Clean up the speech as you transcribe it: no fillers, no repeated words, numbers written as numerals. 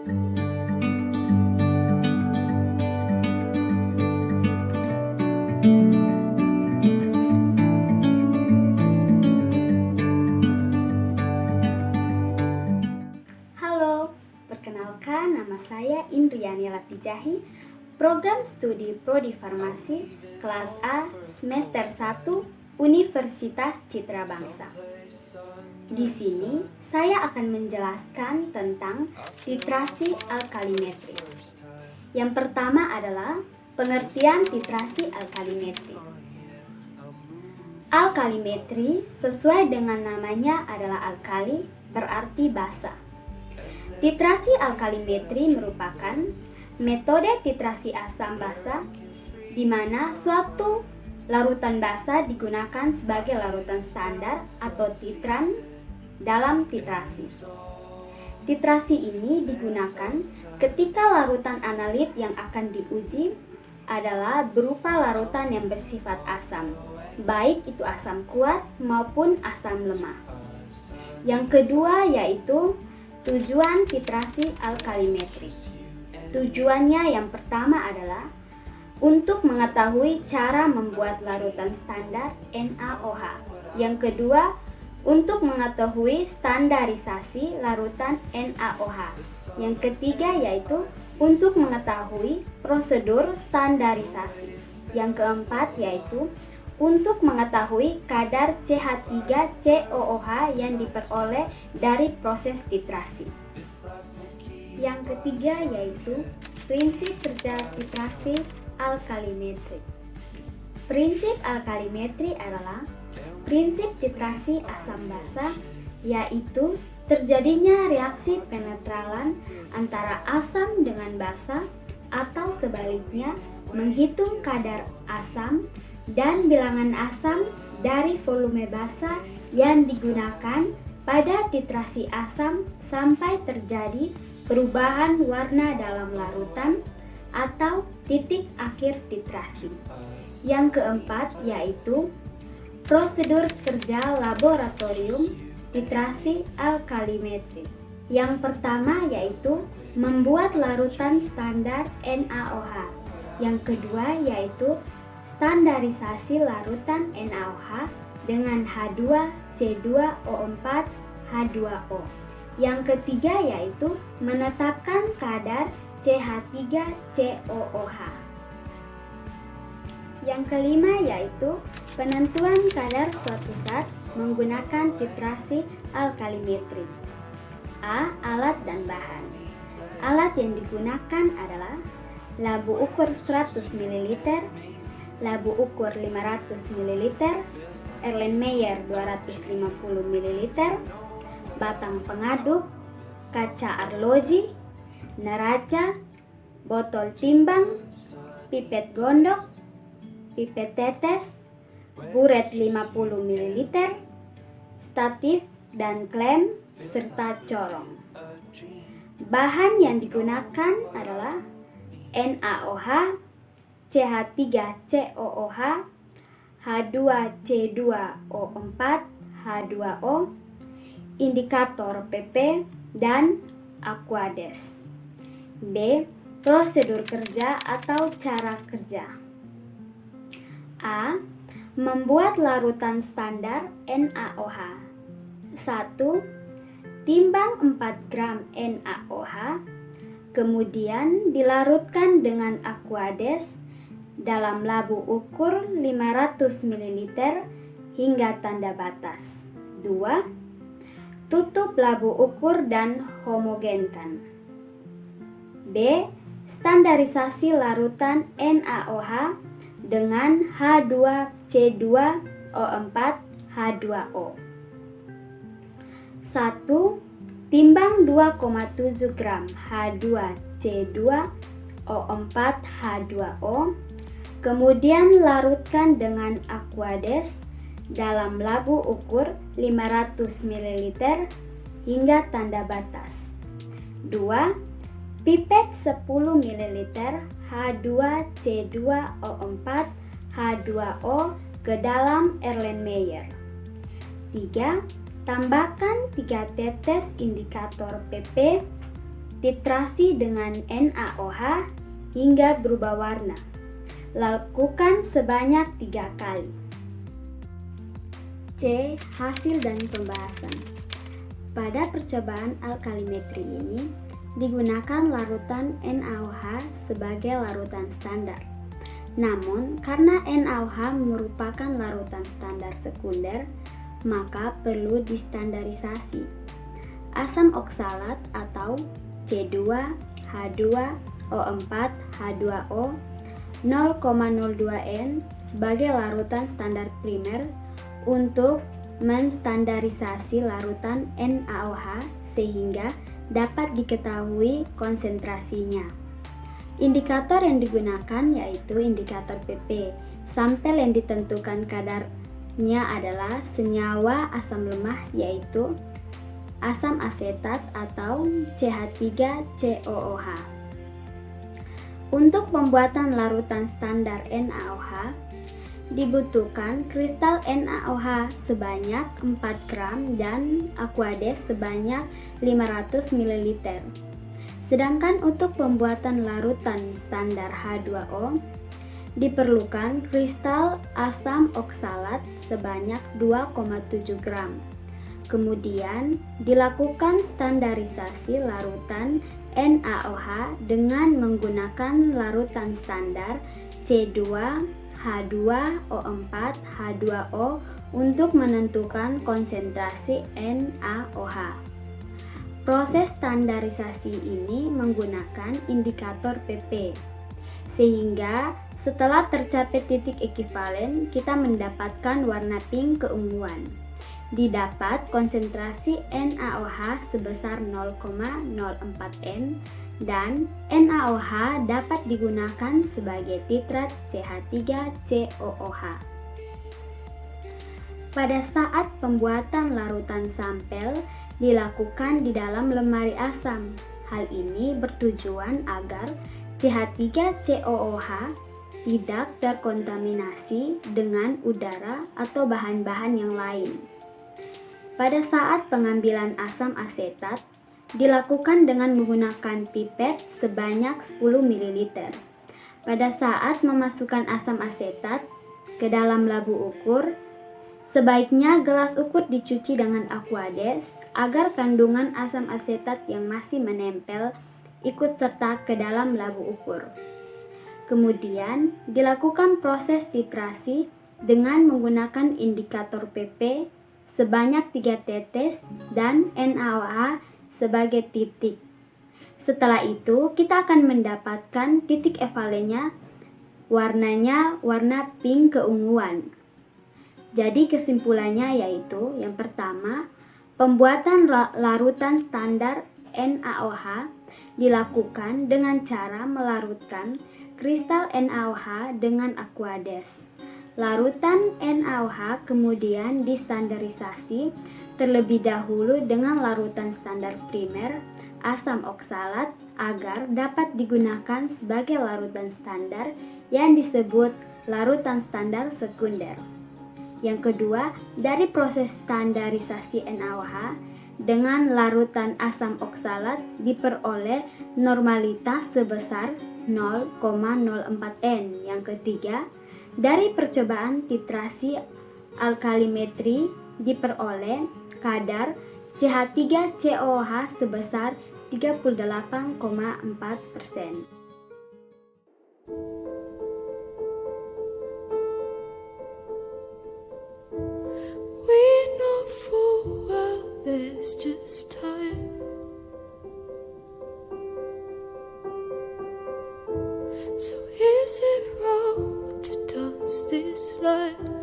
Halo, perkenalkan nama saya Indriani Lapijahi, program studi Prodi Farmasi, kelas A, semester 1, Universitas Citra Bangsa. Di sini, saya akan menjelaskan tentang titrasi alkalimetri. Yang pertama adalah pengertian titrasi alkalimetri. Alkalimetri sesuai dengan namanya adalah alkali, berarti basa. Titrasi alkalimetri merupakan metode titrasi asam basa di mana suatu larutan basa digunakan sebagai larutan standar atau titran dalam titrasi. Titrasi ini digunakan ketika larutan analit yang akan diuji adalah berupa larutan yang bersifat asam, baik itu asam kuat maupun asam lemah. Yang kedua yaitu tujuan titrasi alkalimetri. Tujuannya yang pertama adalah untuk mengetahui cara membuat larutan standar NaOH. Yang kedua, untuk mengetahui standarisasi larutan NaOH. Yang ketiga yaitu untuk mengetahui prosedur standarisasi. Yang keempat yaitu untuk mengetahui kadar CH3COOH yang diperoleh dari proses titrasi. Yang ketiga yaitu prinsip kerja titrasi alkalimetri. Prinsip alkalimetri adalah prinsip titrasi asam basa, yaitu terjadinya reaksi penetralan antara asam dengan basa atau sebaliknya menghitung kadar asam dan bilangan asam dari volume basa yang digunakan pada titrasi asam sampai terjadi perubahan warna dalam larutan atau titik akhir titrasi. Yang keempat yaitu prosedur kerja laboratorium titrasi alkalimetri. Yang pertama yaitu membuat larutan standar NaOH. Yang kedua yaitu standarisasi larutan NaOH dengan H2C2O4 H2O. Yang ketiga yaitu menetapkan kadar CH3COOH. Yang kelima yaitu penentuan kadar suatu zat menggunakan titrasi alkalimetri. A. Alat dan bahan. Alat yang digunakan adalah labu ukur 100 ml, labu ukur 500 ml, Erlenmeyer 250 ml, batang pengaduk, kaca arloji, neraca, botol timbang, pipet gondok, pipet tetes, buret 50 ml, statif dan klem, serta corong. Bahan yang digunakan adalah NaOH, CH3COOH, H2C2O4 H2O, indikator PP, dan Aquades. B. Prosedur kerja atau cara kerja. A. Membuat larutan standar NaOH. 1. Timbang 4 gram NaOH, kemudian dilarutkan dengan Aquades dalam labu ukur 500 ml hingga tanda batas. 2. Tutup labu ukur dan homogenkan. B. Standarisasi larutan NaOH dengan H2C2O4 H2O. 1. Timbang 2,7 gram H2C2O4 H2O, kemudian larutkan dengan Aquades dalam labu ukur 500 ml hingga tanda batas. 2. Pipet 10 ml H2C2O4 H2O ke dalam Erlenmeyer. 3. Tambahkan 3 tetes indikator PP titrasi dengan NaOH hingga berubah warna. Lakukan sebanyak 3 kali. C. Hasil dan pembahasan. Pada percobaan alkalimetri ini, digunakan larutan NaOH sebagai larutan standar. Namun, karena NaOH merupakan larutan standar sekunder, maka perlu distandarisasi. Asam oksalat atau C2H2O4H2O 0,02N sebagai larutan standar primer untuk menstandarisasi larutan NaOH sehingga dapat diketahui konsentrasinya. Indikator yang digunakan yaitu indikator PP. Sampel yang ditentukan kadarnya adalah senyawa asam lemah yaitu asam asetat atau CH3COOH. Untuk pembuatan larutan standar NaOH, dibutuhkan kristal NaOH sebanyak 4 gram dan Aquades sebanyak 500 ml. Sedangkan untuk pembuatan larutan standar H2O, diperlukan kristal asam oksalat sebanyak 2,7 gram. Kemudian dilakukan standarisasi larutan NaOH dengan menggunakan larutan standar C2H2O4H2O untuk menentukan konsentrasi NaOH. Proses standarisasi ini menggunakan indikator PP, sehingga setelah tercapai titik ekivalen, kita mendapatkan warna pink keunguan. Didapat konsentrasi NaOH sebesar 0,04N dan NaOH dapat digunakan sebagai titrat CH3COOH. Pada saat pembuatan larutan sampel dilakukan di dalam lemari asam. Hal ini bertujuan agar CH3COOH tidak terkontaminasi dengan udara atau bahan-bahan yang lain. Pada saat pengambilan asam asetat dilakukan dengan menggunakan pipet sebanyak 10 ml. Pada saat memasukkan asam asetat ke dalam labu ukur, sebaiknya gelas ukur dicuci dengan Aquades agar kandungan asam asetat yang masih menempel ikut serta ke dalam labu ukur. Kemudian dilakukan proses titrasi dengan menggunakan indikator PP sebanyak 3 tetes dan NaOH sebagai titik. Setelah itu kita akan mendapatkan titik evalennya, warnanya warna pink keunguan. Jadi kesimpulannya yaitu yang pertama, pembuatan larutan standar NaOH dilakukan dengan cara melarutkan kristal NaOH dengan Aquades. Larutan NaOH kemudian distandarisasi terlebih dahulu dengan larutan standar primer asam oksalat agar dapat digunakan sebagai larutan standar yang disebut larutan standar sekunder. Yang kedua, dari proses standarisasi NaOH dengan larutan asam oksalat diperoleh normalitas sebesar 0,04N. Yang ketiga, dari percobaan titrasi alkalimetri diperoleh kadar CH3COOH sebesar 38,4%. There's just time. So is it wrong to dance this line?